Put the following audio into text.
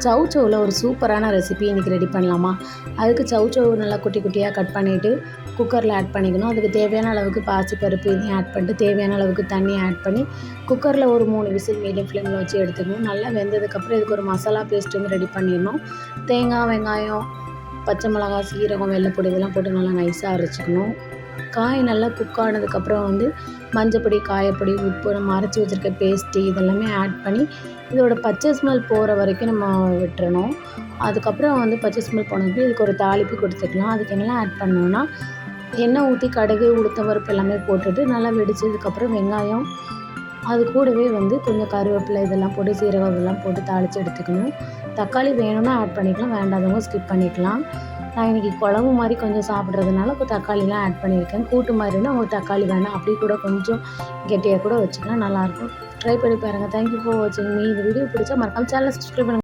சவுச்சவுல ஒரு சூப்பரான ரெசிபி இன்றைக்கி ரெடி பண்ணலாமா? அதுக்கு சவுச்சவு நல்லா குட்டி குட்டியாக கட் பண்ணிவிட்டு குக்கரில் ஆட் பண்ணிக்கணும். அதுக்கு தேவையான அளவுக்கு பாசிப்பருப்பு இதையும் ஆட் பண்ணிட்டு தேவையான அளவுக்கு தண்ணி ஆட் பண்ணி குக்கரில் ஒரு 3 விசில் மீடியம் ஃப்ளேமில் வச்சு எடுத்துக்கணும். நல்லா வெந்ததுக்கப்புறம் இதுக்கு ஒரு மசாலா பேஸ்ட் வந்து ரெடி பண்ணிடணும். தேங்காய், வெங்காயம், பச்சை மிளகாய், சீரகம், வெள்ளைப்பொடி இதெல்லாம் போட்டு நல்லா நைஸாக அரைச்சிக்கணும். காய் நல்லா குக் ஆனதுக்கப்புறம் வந்து மஞ்சப்பொடி, காயப்பொடி, உப்பு, நம்ம அரைச்சி வச்சுருக்க பேஸ்ட்டு இதெல்லாமே ஆட் பண்ணி இதோட பச்சை ஸ்மெல் போகிற வரைக்கும் நம்ம விட்டுறணும். அதுக்கப்புறம் வந்து பச்சை ஸ்மெல் போனதுக்கு இதுக்கு ஒரு தாளிப்பு கொடுத்துக்கலாம். அதுக்கு என்னெல்லாம் ஆட் பண்ணணும்னா, எண்ணெய் ஊற்றி கடுகு, உளுத்தம் பருப்பு எல்லாமே போட்டுட்டு நல்லா வெடிச்சதுக்கப்புறம் வெங்காயம், அது கூடவே வந்து கொஞ்சம் கருவேப்பிலை இதெல்லாம் போட்டு சீரகம் இதெல்லாம் போட்டு தாளித்து எடுத்துக்கணும். தக்காளி வேணும்னா ஆட் பண்ணிக்கலாம், வேண்டாதவங்க ஸ்கிப் பண்ணிக்கலாம். நான் இன்றைக்கி குழம்பு மாதிரி கொஞ்சம் சாப்பிட்றதுனால இப்போ தக்காளிலாம் ஆட் பண்ணியிருக்கேன். கூட்டு மாதிரினா உங்களுக்கு தக்காளி வேணாம், அப்படி கூட கொஞ்சம் கெட்டியாக கூட வச்சுக்கலாம், நல்லாயிருக்கும். ட்ரை பண்ணி பாருங்கள். தேங்க்யூ ஃபார் வாட்சிங் மீ. இந்த வீடியோ பிடிச்சா மறக்காம சேனலை சப்ஸ்கிரைப் பண்ணுங்கள்.